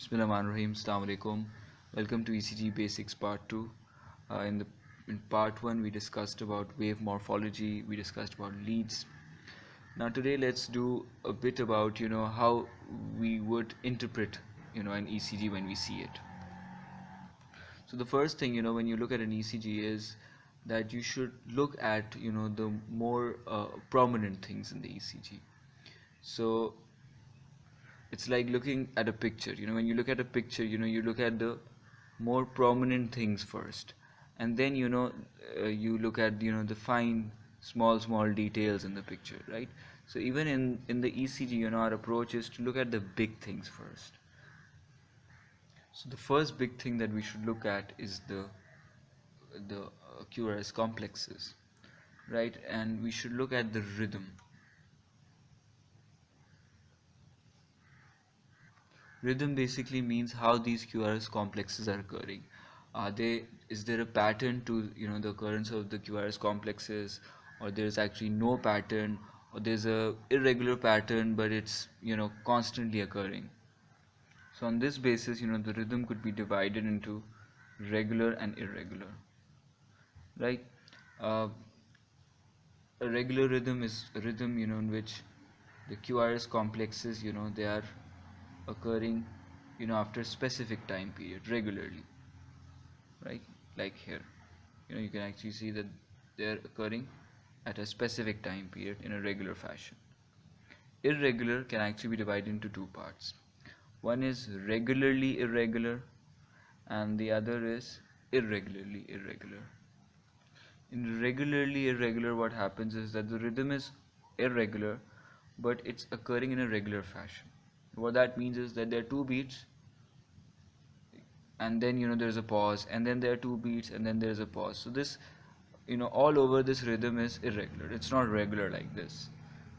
Bismillahirrahmanirrahim. Assalamu alaikum. Welcome to ECG Basics Part 2. In Part 1 we discussed about wave morphology, we discussed about leads. Now today let's do a bit about how we would interpret an ECG when we see it. So the first thing when you look at an ECG is that you should look at the more prominent things in the ECG. So it's like looking at a picture. When you look at a picture, you look at the more prominent things first, and then you look at the fine small details in the picture, right? So even in the ECG, our approach is to look at the big things first. So the first big thing that we should look at is the Qrs complexes, right? And we should look at the rhythm. Rhythm basically means how these Qrs complexes are occurring. Is there a pattern to the occurrence of the Qrs complexes, or there is actually no pattern, or there's a irregular pattern but it's constantly occurring. So on this basis, the rhythm could be divided into regular and irregular, right? A regular rhythm is a rhythm in which the Qrs complexes they are occurring after a specific time period regularly, right? Like here, you can actually see that they're occurring at a specific time period in a regular fashion. Irregular can actually be divided into two parts. One is regularly irregular and the other is irregularly irregular. In regularly irregular, what happens is that the rhythm is irregular but it's occurring in a regular fashion. What that means is that there are two beats and then there's a pause, and then there are two beats and then there's a pause. So this all over this rhythm is irregular. It's not regular like this,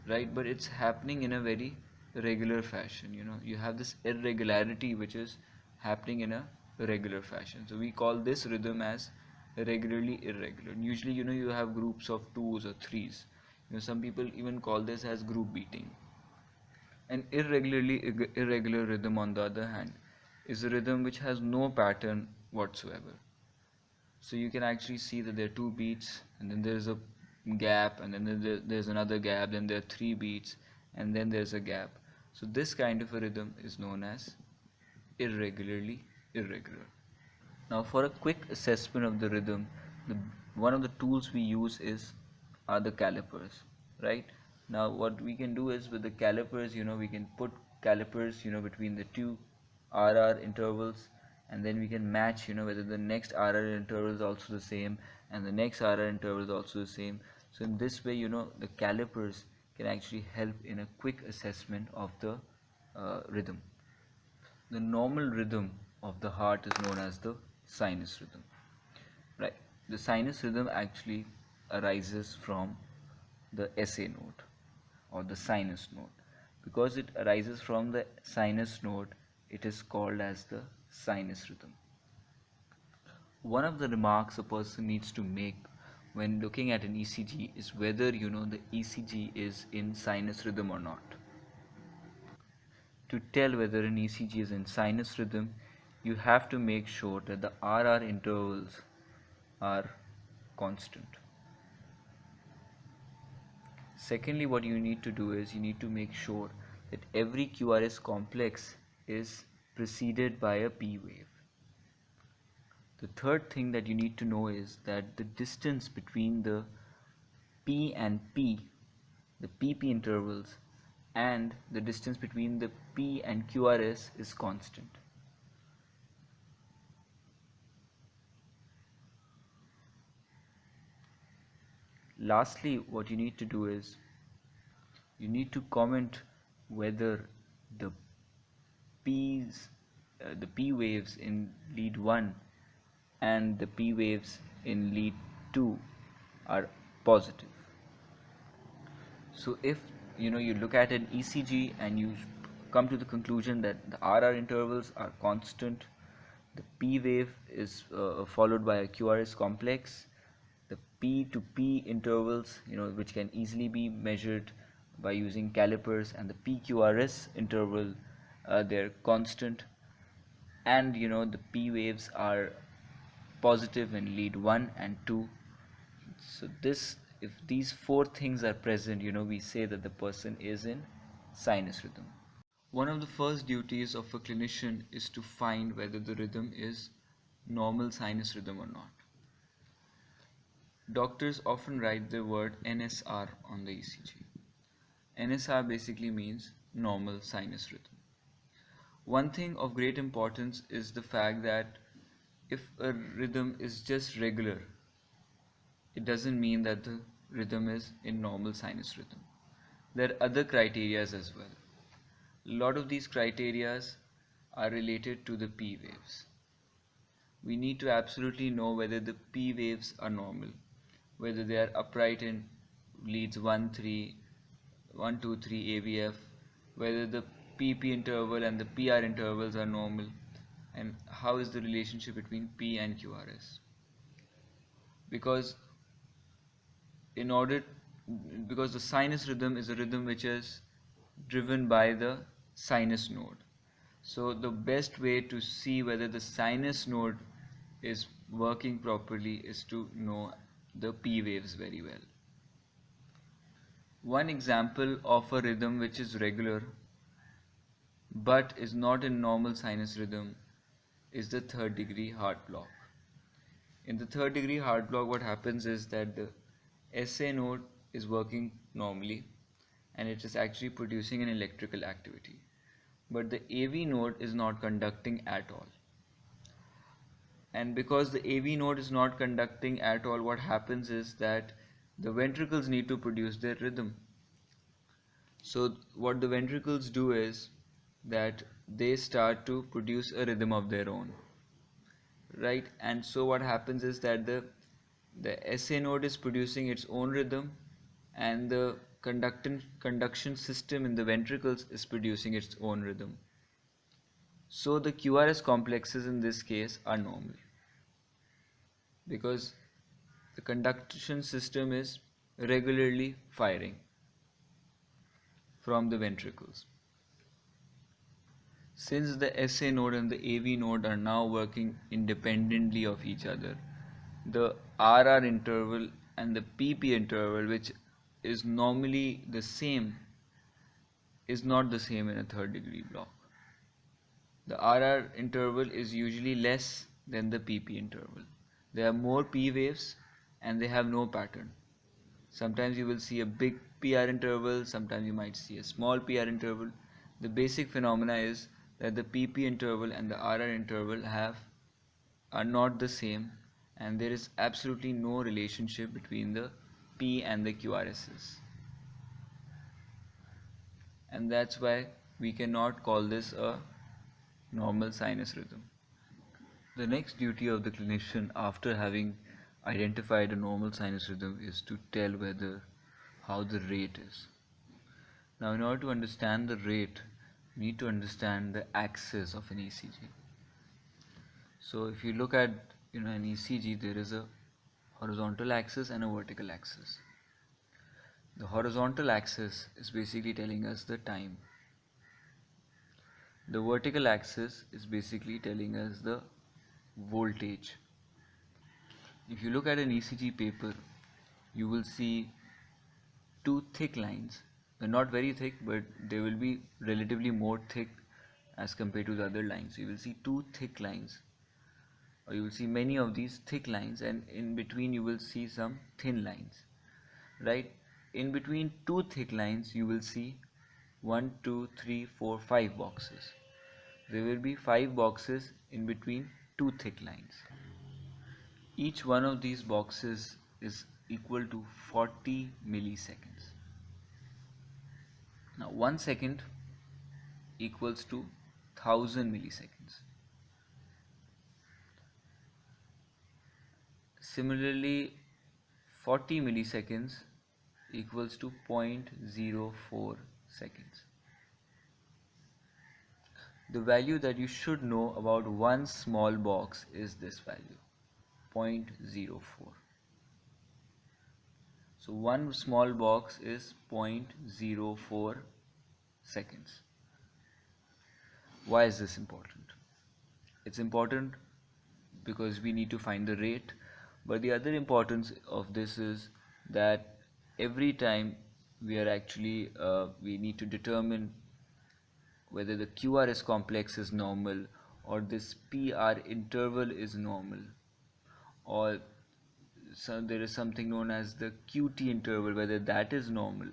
right? But it's happening in a very regular fashion. You have this irregularity which is happening in a regular fashion. So we call this rhythm as regularly irregular. Usually you have groups of twos or threes. Some people even call this as group beating. An irregular rhythm, on the other hand, is a rhythm which has no pattern whatsoever. So you can actually see that there are two beats, and then there's a gap, and then there's another gap, then there are three beats, and then there's a gap. So this kind of a rhythm is known as irregularly irregular. Now for a quick assessment of the rhythm, one of the tools we use are the calipers, right? Now what we can do is with the calipers, we can put calipers, between the two RR intervals, and then we can match, whether the next RR interval is also the same and the next RR interval is also the same. So in this way, the calipers can actually help in a quick assessment of the rhythm. The normal rhythm of the heart is known as the sinus rhythm, right? The sinus rhythm actually arises from the SA note or the sinus note. Because it arises from the sinus note, it is called as the sinus rhythm. One of the remarks a person needs to make when looking at an ECG is whether the ECG is in sinus rhythm or not. To tell whether an ECG is in sinus rhythm, you have to make sure that the RR intervals are constant. Secondly, what you need to do is you need to make sure that every Qrs complex is preceded by a P wave. The third thing that you need to know is that the distance between the P and P, the PP intervals, and the distance between the P and Qrs is constant. Lastly, what you need to do is you need to comment whether the P waves in lead 1 and the P waves in lead 2 are positive. So if you look at an ECG and you come to the conclusion that the RR intervals are constant, the P wave is followed by a Qrs complex, the P to P intervals which can easily be measured by using calipers, and the PQRS interval they're constant, and the P waves are positive in lead 1 and 2. So this, if these four things are present, we say that the person is in sinus rhythm. One of the first duties of a clinician is to find whether the rhythm is normal sinus rhythm or not. Doctors often write the word NSR on the ECG. NSR basically means normal sinus rhythm. One thing of great importance is the fact that if a rhythm is just regular, it doesn't mean that the rhythm is in normal sinus rhythm. There are other criterias as well. A lot of these criterias are related to the P waves. We need to absolutely know whether the P waves are normal, whether they are upright in leads 1, 3, 1, 2, 3 AVF, whether the PP interval and the PR intervals are normal, and how is the relationship between P and QRS. Because in order because the sinus rhythm is a rhythm which is driven by the sinus node. So the best way to see whether the sinus node is working properly is to know the P waves very well. One example of a rhythm which is regular but is not in normal sinus rhythm is the third degree heart block. In the third degree heart block, what happens is that the SA node is working normally and it is actually producing an electrical activity, but the AV node is not conducting at all. And because the AV node is not conducting at all, what happens is that the ventricles need to produce their rhythm. So what the ventricles do is that they start to produce a rhythm of their own, right? And so what happens is that the SA node is producing its own rhythm, and the conduction system in the ventricles is producing its own rhythm. So the QRS complexes in this case are normal because the conduction system is regularly firing from the ventricles. Since the SA node and the AV node are now working independently of each other, the RR interval and the PP interval, which is normally the same, is not the same in a third degree block. The RR interval is usually less than the PP interval. There are more P waves and they have no pattern. Sometimes you will see a big PR interval, sometimes you might see a small PR interval. The basic phenomena is that the PP interval and the RR interval are not the same, and there is absolutely no relationship between the P and the QRSs. And that's why we cannot call this a normal sinus rhythm. The next duty of the clinician after having identified a normal sinus rhythm is to tell how the rate is. Now, in order to understand the rate, we need to understand the axis of an ECG. So, if you look at an ECG, there is a horizontal axis and a vertical axis. The horizontal axis is basically telling us the time. The vertical axis is basically telling us the voltage. If you look at an ECG paper, you will see two thick lines. They're not very thick, but they will be relatively more thick as compared to the other lines. So you will see two thick lines, or you will see many of these thick lines, and in between you will see some thin lines, right? In between two thick lines you will see 1, 2, 3, 4, 5 boxes. There will be 5 boxes in between two thick lines. Each one of these boxes is equal to 40 milliseconds. Now 1 second equals to 1000 milliseconds. Similarly, 40 milliseconds equals to 0.04 seconds. The value that you should know about one small box is this value, 0.04. So one small box is 0.04 seconds. Why is this important? It's important because we need to find the rate, but the other importance of this is that every time we are actually we need to determine whether the QRS complex is normal, or this PR interval is normal, or there is something known as the QT interval, whether that is normal.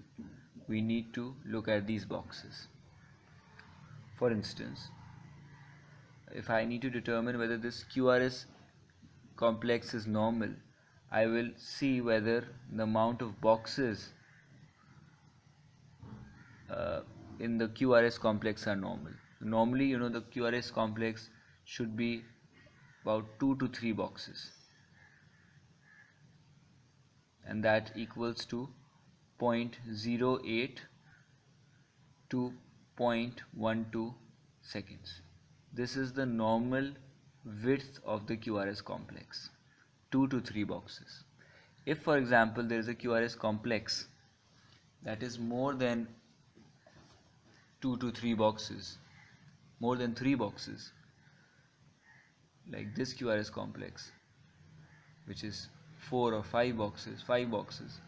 We need to look at these boxes. For instance, if I need to determine whether this QRS complex is normal, I will see whether the amount of boxes in the QRS complex are normal. Normally, the QRS complex should be about 2 to 3 boxes, and that equals to 0.08 to 0.12 seconds. This is the normal width of the QRS complex, 2 to 3 boxes. If, for example, there is a QRS complex that is more than 2 to 3 boxes, more than 3 boxes, like this QRS complex, which is 4 or 5 boxes,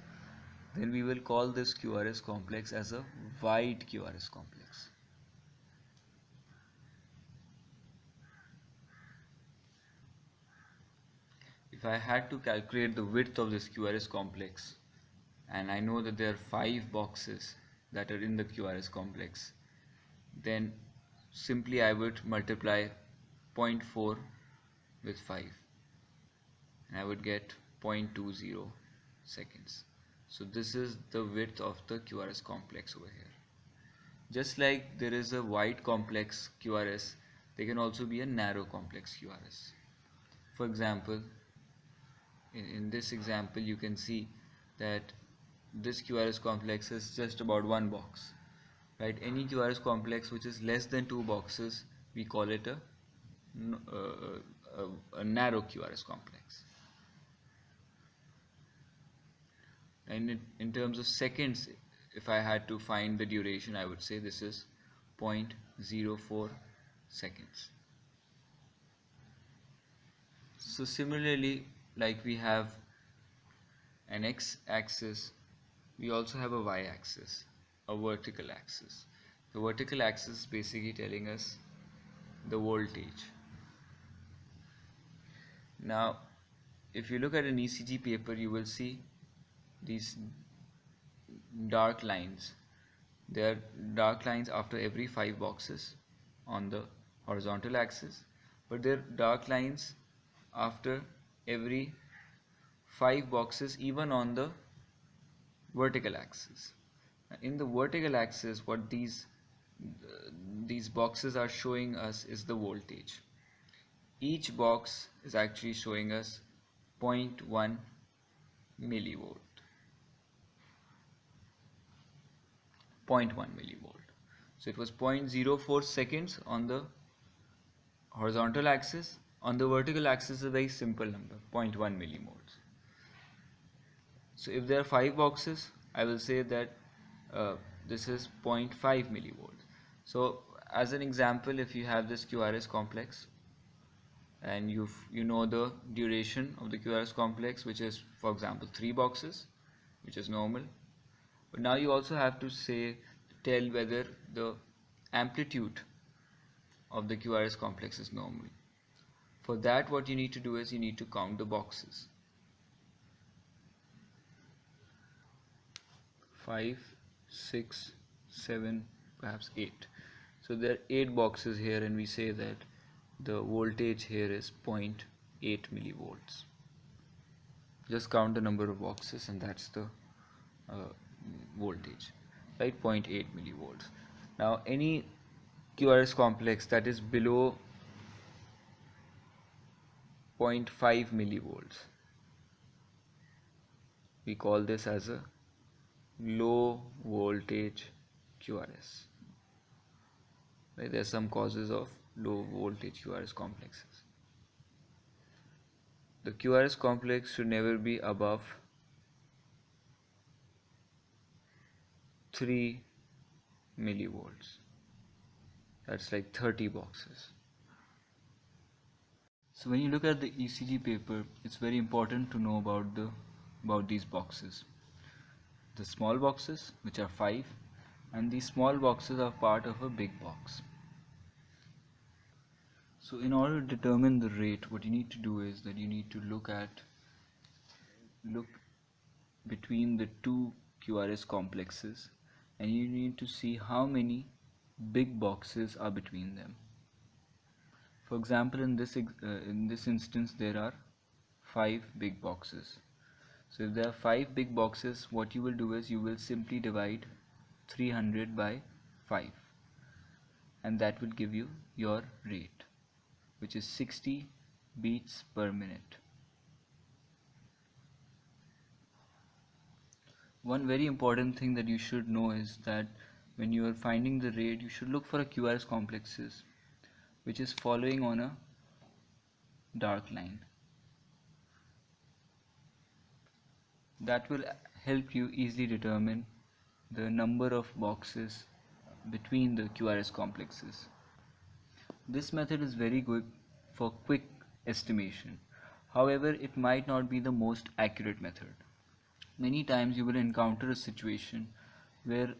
then we will call this QRS complex as a wide QRS complex. If I had to calculate the width of this QRS complex, and I know that there are 5 boxes that are in the QRS complex, then simply I would multiply 0.4 with 5, and I would get 0.20 seconds. So this is the width of the QRS complex over here. Just like there is a wide complex QRS, there can also be a narrow complex QRS. For example, in this example you can see that this QRS complex is just about 1 box, right? Any QRS complex which is less than 2 boxes, we call it a narrow QRS complex. And in terms of seconds, if I had to find the duration, I would say this is 0.04 seconds. So similarly, like we have an x-axis, we also have a y-axis, a vertical axis. The vertical axis is basically telling us the voltage. Now, if you look at an ECG paper, you will see these dark lines. There are dark lines after every 5 boxes on the horizontal axis, but there are dark lines after every 5 boxes even on the vertical axis. In the vertical axis, what these boxes are showing us is the voltage. Each box is actually showing us 0.1 millivolt. 0.1 millivolt. So it was 0.04 seconds on the horizontal axis. On the vertical axis is a very simple number, 0.1 millivolts. So if there are 5 boxes, I will say that this is 0.5 millivolts. So as an example, if you have this QRS complex and you know the duration of the QRS complex, which is, for example, 3 boxes, which is normal. But now you also have to tell whether the amplitude of the QRS complex is normal. For that, what you need to do is you need to count the boxes. 5, 6, 7, perhaps 8. So there are 8 boxes here, and we say that the voltage here is 0.8 millivolts. Just count the number of boxes, and that's the voltage, right? 0.8 millivolts. Now any QRS complex that is below 0.5 millivolts, we call this as a low voltage QRS. Right? There are some causes of low voltage QRS complexes. The QRS complex should never be above 3 millivolts. That's like 30 boxes. So when you look at the ECG paper, it's very important to know about these boxes. The small boxes, which are 5, and these small boxes are part of a big box. So in order to determine the rate, what you need to do is that you need to look between the two Qrs complexes, and you need to see how many big boxes are between them. For example, in this instance, there are 5 big boxes. So if there are 5 big boxes, what you will do is you will simply divide 300 by 5, and that will give you your rate, which is 60 beats per minute. One very important thing that you should know is that when you are finding the rate, you should look for a Qrs complexes which is following on a dark line. That will help you easily determine the number of boxes between the Qrs complexes. This method is very good for quick estimation. However, it might not be the most accurate method. Many times you will encounter a situation where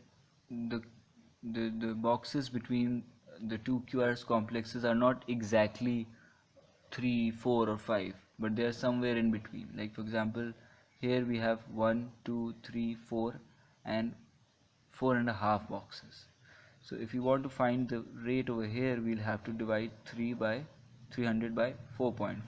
the boxes between the two Qrs complexes are not exactly 3, 4 or 5, but they are somewhere in between. Like for example, here we have 1, 2, 3, 4 and 4.5 boxes. So if you want to find the rate over here, we'll have to divide 300 by 4.5.